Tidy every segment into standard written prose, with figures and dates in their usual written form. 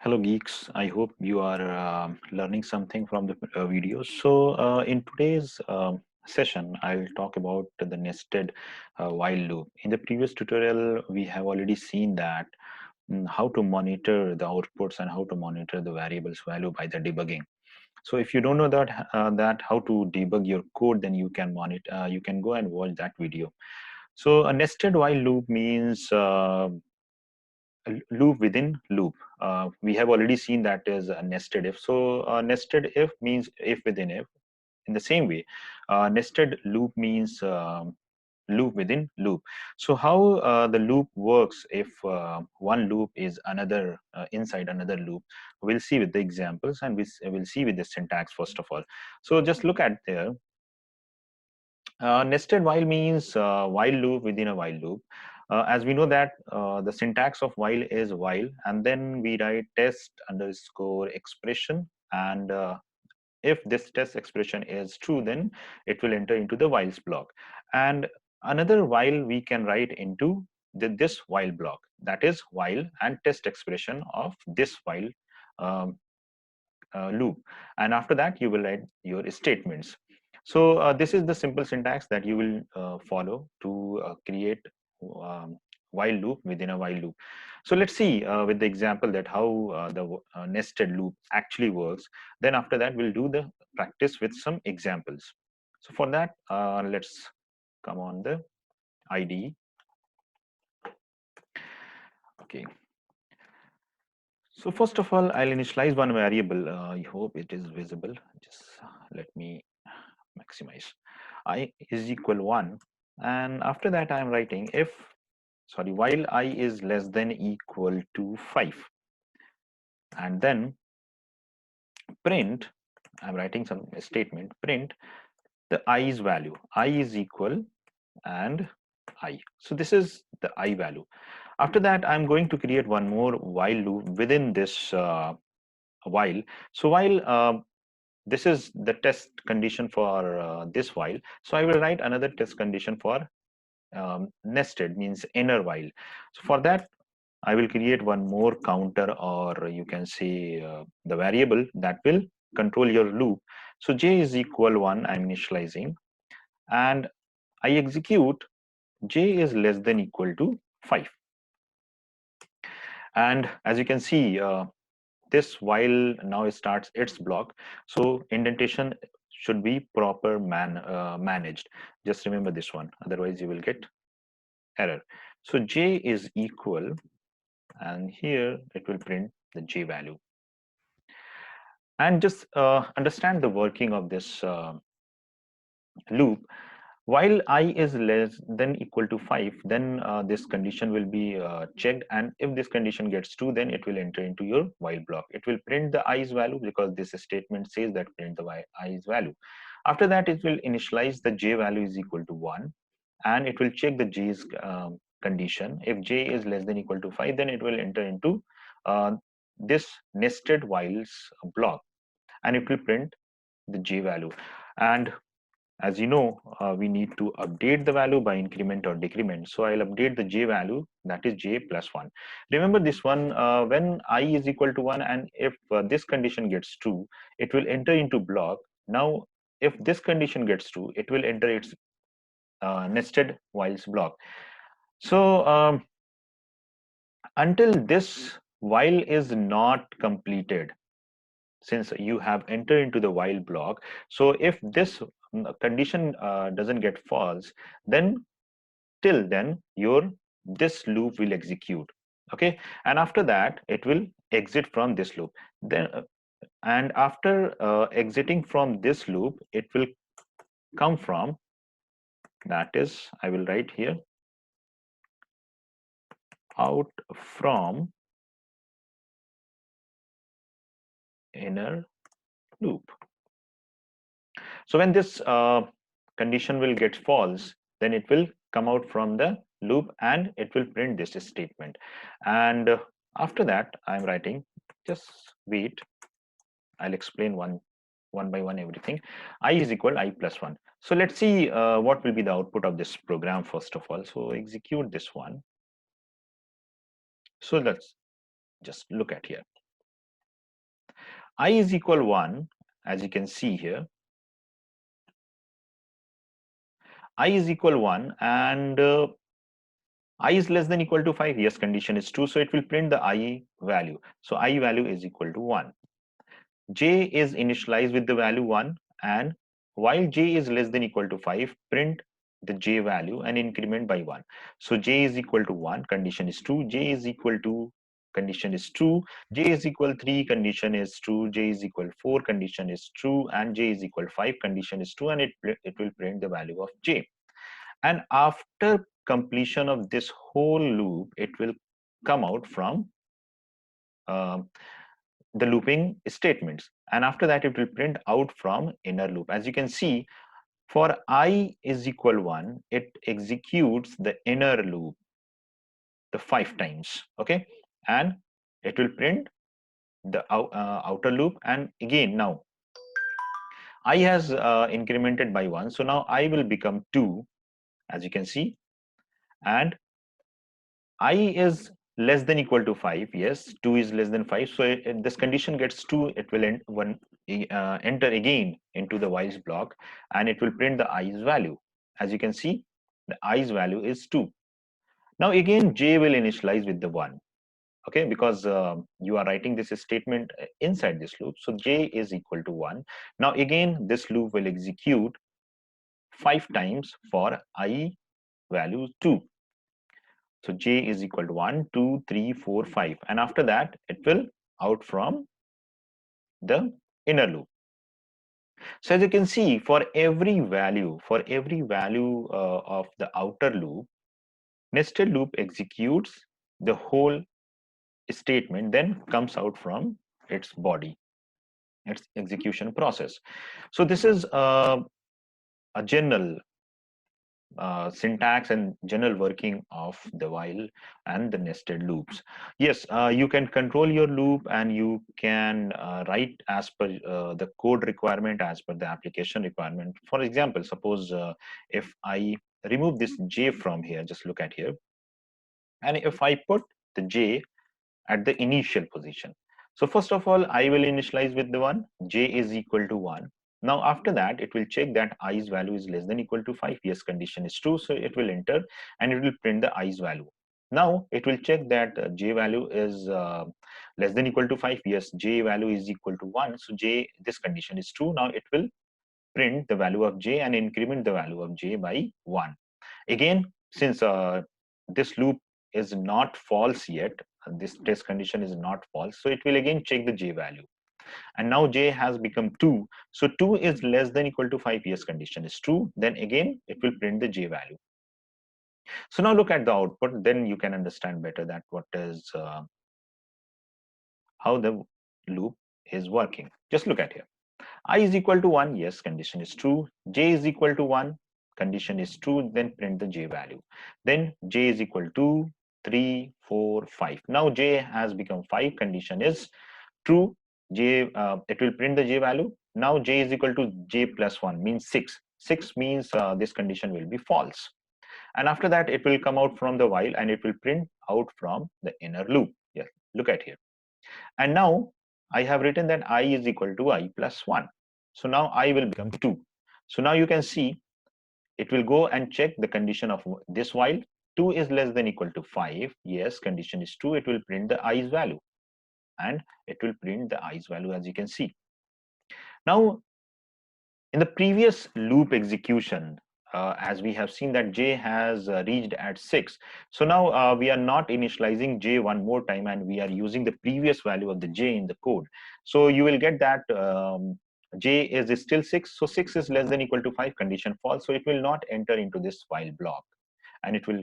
Hello, geeks. I hope you are learning something from the videos. So, in today's session, I'll talk about the nested while loop. In the previous tutorial, we have already seen that how to monitor the outputs and how to monitor the variables value by the debugging. So, if you don't know that how to debug your code, then you can monitor. You can go and watch that video. So, a nested while loop means loop within loop. We have already seen that is a nested if. So nested if means if within if. In the same way, nested loop means loop within loop. So how the loop works if one loop is another inside another loop, we'll see with the examples, and we'll see with the syntax first of all. So just look at there. Nested while means while loop within a while loop. As we know that the syntax of while is while, and then we write test underscore expression, and if this test expression is true, then it will enter into the whiles block. And another while we can write into this while block, that is while and test expression of this while um, loop. And after that, you will write your statements. So this is the simple syntax that you will follow to create um, while loop within a while loop. So let's see with the example that how the nested loop actually works. Then after that, we'll do the practice with some examples. So for that, let's come on the IDE. Okay. So first of all, I'll initialize one variable. I hope it is visible. Just let me maximize. I is equal 1, and after that I'm writing if, sorry, while I is less than equal to 5, and then print, I'm writing some statement, print the i's value. I is equal and I. So this is the I value. After that, I'm going to create one more while loop within this while. So while this is the test condition for this while, so I will write another test condition for nested, means inner while. So for that, I will create one more counter, or you can say the variable that will control your loop. So j is equal 1, I'm initializing, and I execute j is less than equal to 5. And as you can see, this while now starts its block. So indentation should be proper managed. Just remember this one, otherwise you will get error. So j is equal, and here it will print the j value. And just understand the working of this loop. While I is less than equal to 5, then this condition will be checked, and if this condition gets true, then it will enter into your while block. It will print the i's value because this statement says that print the i's value. After that, it will initialize the j value is equal to 1, and it will check the j's condition. If j is less than equal to 5, then it will enter into uh, this nested whiles block, and it will print the j value. And as you know, we need to update the value by increment or decrement. So I'll update the j value, that is j plus 1. Remember this one, when I is equal to 1, and if this condition gets true, it will enter into block. Now, if this condition gets true, it will enter its nested whiles block. So until this while is not completed, since you have entered into the while block, so if this condition doesn't get false, then till then your this loop will execute. Okay, and after that it will exit from this loop. Then and after exiting from this loop, it will come from, that is, I will write here, out from inner loop. So when this condition will get false, then it will come out from the loop and it will print this statement. And after that, I'm writing, just wait, I'll explain one by one everything. I is equal I plus 1. So let's see what will be the output of this program first of all. So execute this one. So let's just look at here. I is equal 1, as you can see here. I is equal 1 and I is less than equal to 5. Yes, condition is true. So it will print the I value. So I value is equal to 1. J is initialized with the value 1, and while J is less than equal to 5, print the J value and increment by 1. So J is equal to 1, condition is true. J is equal to, condition is true. J is equal 3, condition is true. J is equal 4, condition is true. And J is equal 5, condition is true. And it will print the value of J. And after completion of this whole loop, it will come out from the looping statements, and after that it will print out from inner loop. As you can see, for I is equal 1, it executes the inner loop the 5 times, okay, and it will print the outer loop. And again, now I has incremented by 1, so now I will become 2, as you can see, and I is less than equal to 5. Yes, 2 is less than 5. So this condition gets 2. It will enter again into the while block, and it will print the i's value. As you can see, the i's value is 2. Now again, J will initialize with the 1. Okay, because you are writing this statement inside this loop. So J is equal to 1. Now again, this loop will execute 5 times for I value 2. So J is equal to 1, 2, 3, 4, 5. And after that, it will out from the inner loop. So as you can see, for every value of the outer loop, nested loop executes the whole statement, then comes out from its body, its execution process. So this is a general syntax and general working of the while and the nested loops. Yes, you can control your loop, and you can write as per the code requirement, as per the application requirement. For example, suppose if I remove this J from here, just look at here, and if I put the J at the initial position. So first of all, I will initialize with the 1, J is equal to 1. Now after that, it will check that i's value is less than equal to 5. Yes, condition is true. So it will enter and it will print the i's value. Now it will check that J value is less than equal to 5. Yes, J value is equal to 1. So J, this condition is true. Now it will print the value of J and increment the value of J by 1. Again, since this loop is not false yet, this test condition is not false, so it will again check the J value. And now J has become 2. So 2 is less than equal to 5. Yes, condition is true. Then again, it will print the J value. So now look at the output, then you can understand better that what is how the loop is working. Just look at here. I is equal to 1. Yes, condition is true. J is equal to 1. Condition is true. Then print the J value. Then J is equal to 3, 4, 5. Now J has become 5. Condition is true. J, it will print the J value. Now J is equal to J plus 1 means 6. 6 means this condition will be false. And after that, it will come out from the while and it will print out from the inner loop. Yes, look at here. And now I have written that I is equal to I plus 1. So now I will become 2. So now you can see it will go and check the condition of this while. 2 is less than equal to 5. Yes, condition is true. It will print the i's value. And it will print the i's value, as you can see. Now, in the previous loop execution, as we have seen that J has reached at 6. So now we are not initializing J one more time, and we are using the previous value of the J in the code. So you will get that J is still 6. So 6 is less than equal to 5, condition false. So it will not enter into this while block, and it will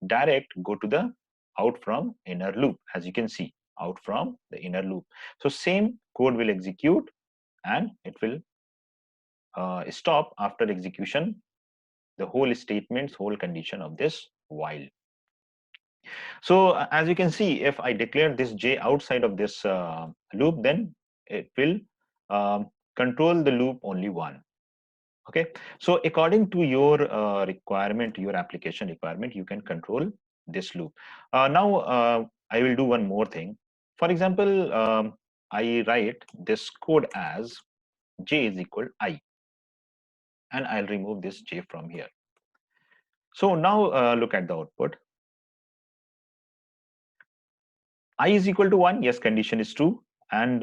direct go to the out from inner loop, as you can see, out from the inner loop. So same code will execute, and it will stop after execution the whole statements, whole condition of this while. So as you can see, if I declare this J outside of this loop, then it will control the loop only one. Okay, so according to your requirement, your application requirement, you can control this loop. Now I will do one more thing. For example, I write this code as j is equal I, and I'll remove this j from here. So now look at the output. I is equal to 1, yes, condition is true, and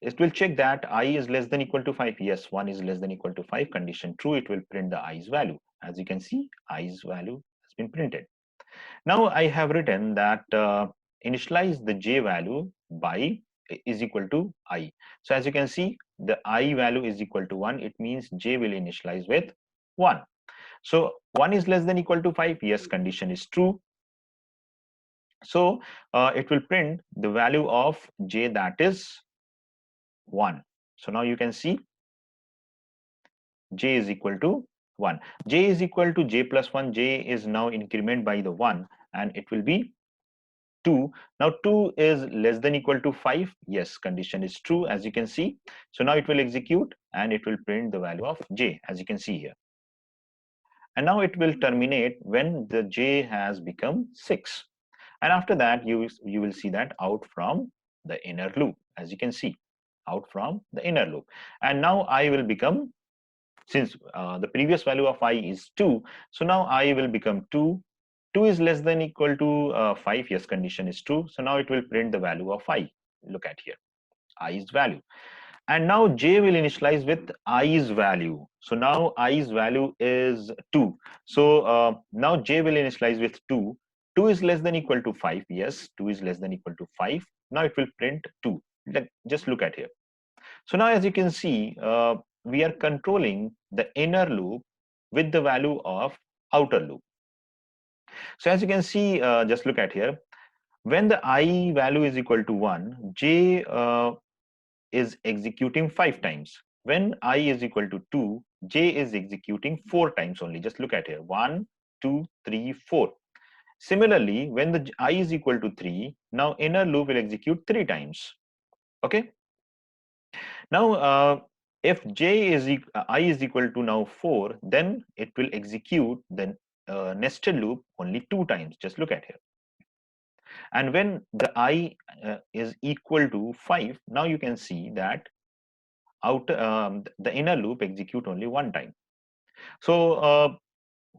it will check that I is less than equal to 5. Yes, 1 is less than equal to 5, condition true. It will print the i's value. As you can see, i's value has been printed. Now I have written that initialize the j value by is equal to I. So as you can see, the I value is equal to 1. It means j will initialize with 1. So 1 is less than equal to 5. Yes, condition is true. So it will print the value of j, that is 1. So now you can see j is equal to 1. J is equal to j plus 1. J is now increment by the 1, and it will be 2. Now 2 is less than equal to 5. Yes, condition is true, as you can see. So now it will execute and it will print the value of j, as you can see here. And now it will terminate when the j has become 6. And after that, you will see that out from the inner loop, as you can see, out from the inner loop. And now I will become, since the previous value of I is 2, so now I will become 2. 2 is less than equal to 5. Yes, condition is true. So now it will print the value of I. Look at here, I's value. And now j will initialize with I's value. So now I's value is 2. So now j will initialize with 2. 2 is less than equal to 5. Yes, 2 is less than equal to 5. Now it will print 2. Just look at here. So now as you can see, we are controlling the inner loop with the value of outer loop. So as you can see, just look at here, when the I value is equal to 1, j is executing 5 times. When I is equal to 2, j is executing 4 times only. Just look at here, 1, 2, 3, 4. Similarly, when the I is equal to 3, now inner loop will execute 3 times. Okay. Now, if I is equal to now 4, then it will execute the nested loop only 2 times. Just look at here. And when the I is equal to 5, now you can see that the inner loop execute only 1 time. So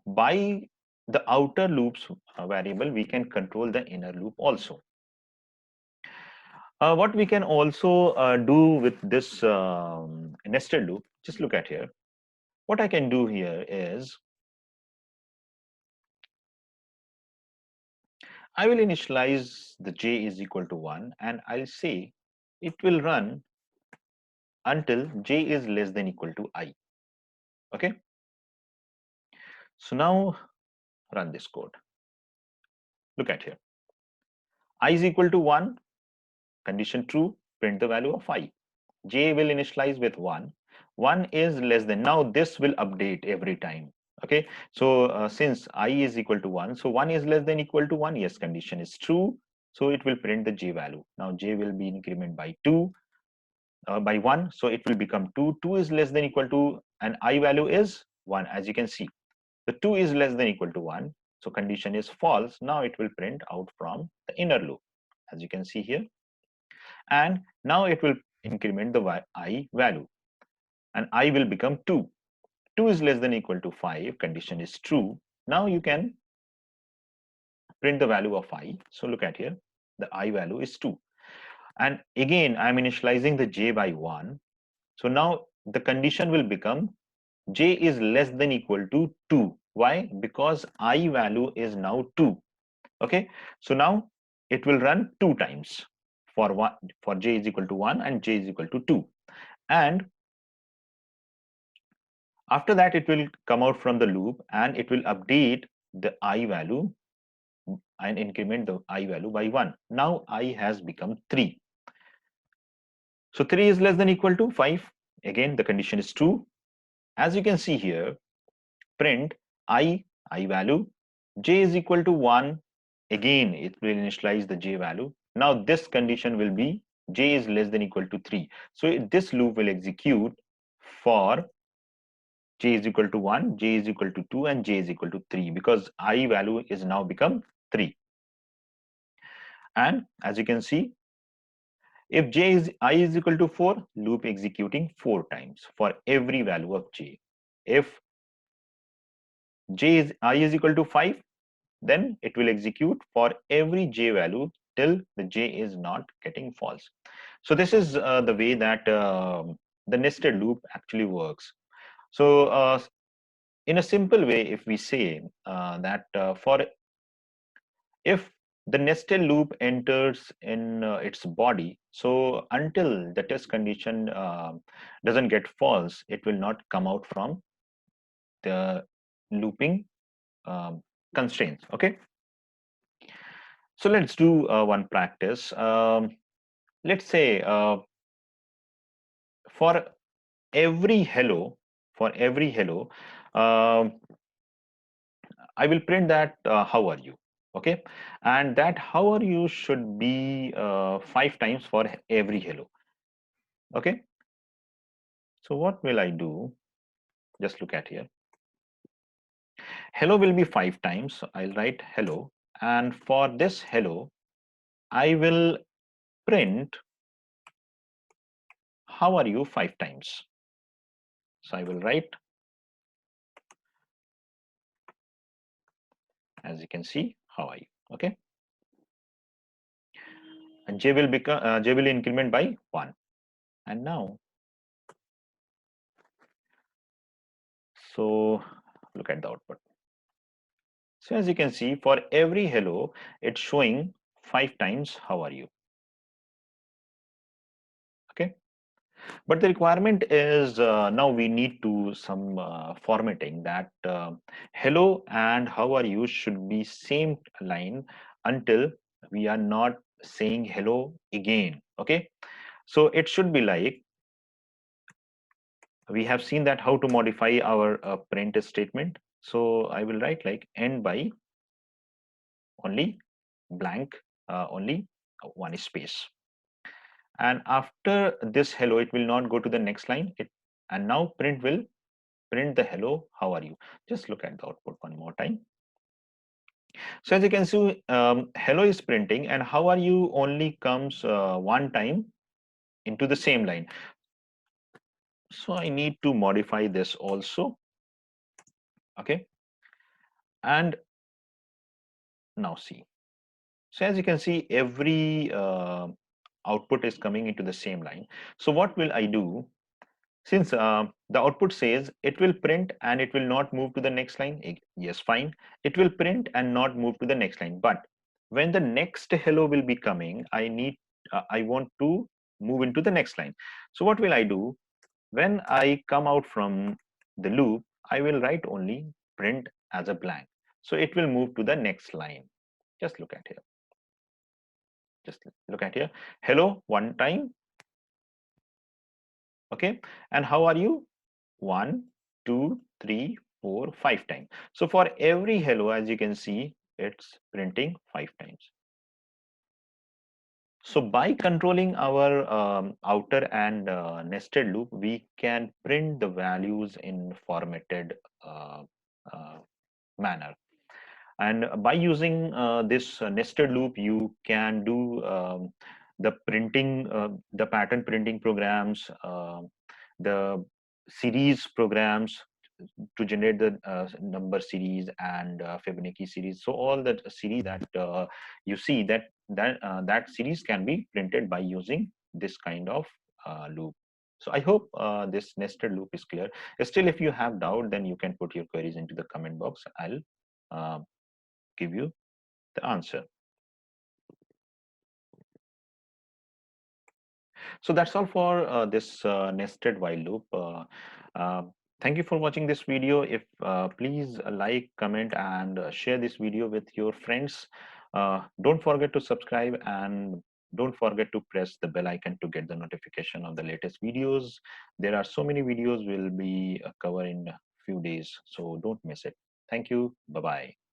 by the outer loops variable, we can control the inner loop also. What we can also do with this nested loop, just look at here. What I can do here is I will initialize the j is equal to 1, and I'll say it will run until j is less than equal to I. Okay. So now run this code. Look at here. I is equal to 1, condition true, print the value of I. J will initialize with 1. 1 is less than, now this will update every time. Okay, so since I is equal to 1, so 1 is less than equal to 1. Yes, condition is true. So it will print the j value. Now j will be increment by 2, by 1. So it will become 2. 2 is less than equal to, and I value is 1, as you can see. The 2 is less than equal to 1. So condition is false. Now it will print out from the inner loop, as you can see here. And now it will increment the I value, and I will become 2. 2 is less than equal to 5. Condition is true. Now you can print the value of I. So look at here. The I value is 2. And again, I'm initializing the j by 1. So now the condition will become j is less than equal to 2. Why? Because I value is now 2. Okay. So now it will run 2 times for j is equal to 1 and j is equal to 2. And after that, it will come out from the loop and it will update the I value and increment the I value by 1. Now I has become 3. So 3 is less than equal to 5. Again, the condition is true. As you can see here, print I value, j is equal to 1. Again, it will initialize the j value. Now this condition will be j is less than equal to 3. So this loop will execute for j is equal to 1, j is equal to 2, and j is equal to 3, because I value is now become 3. And as you can see, If j is I is equal to 4, loop executing 4 times for every value of j. If j is I is equal to 5, then it will execute for every j value till the j is not getting false. So this is the way that the nested loop actually works. So in a simple way, if we say that for if the nested loop enters in its body, so until the test condition doesn't get false, it will not come out from the looping um, constraints. Okay, so let's do one practice. Let's say for every hello, for every hello, um, I will print that how are you? Okay, and that how are you should be 5 times for every hello. Okay, so what will I do? Just look at here. Hello will be 5 times. So I'll write hello, and for this hello, I will print how are you 5 times. So I will write, as you can see, how are you? Okay, and j will become j will increment by 1. And now, so look at the output. So as you can see, for every hello, it's showing 5 times how are you? Okay, but the requirement is now we need to some formatting that hello and how are you should be same line until we are not saying hello again. Okay, so it should be like, we have seen that how to modify our print statement. So I will write like end by only blank, only one space, and after this hello it will not go to the next line. It, and now print will print the hello how are you. Just look at the output one more time. So as you can see, hello is printing and how are you only comes one time into the same line. So I need to modify this also. Okay, and now see. So as you can see, every output is coming into the same line. So what will I do? Since the output says it will print and it will not move to the next line, yes, fine. It will print and not move to the next line. But when the next hello will be coming, I want to move into the next line. So what will I do? When I come out from the loop, I will write only print as a blank. So it will move to the next line. Just look at here. Just look at here. Hello, one time. Okay. And how are you? 1, 2, 3, 4, 5 times. So for every hello, as you can see, it's printing 5 times. So by controlling our outer and nested loop, we can print the values in formatted uh, uh, manner. And by using this nested loop, you can do the printing, the pattern printing programs, the series programs to generate the number series and Fibonacci series. So all the series that you see, that series can be printed by using this kind of loop. So I hope this nested loop is clear. Still, if you have doubt, then you can put your queries into the comment box. I'll uh, give you the answer. So that's all for this nested while loop. Uh, thank you for watching this video. If please like, comment, and share this video with your friends. Don't forget to subscribe and don't forget to press the bell icon to get the notification of the latest videos. There are so many videos will be covered in a few days, so don't miss it. Thank you. Bye bye.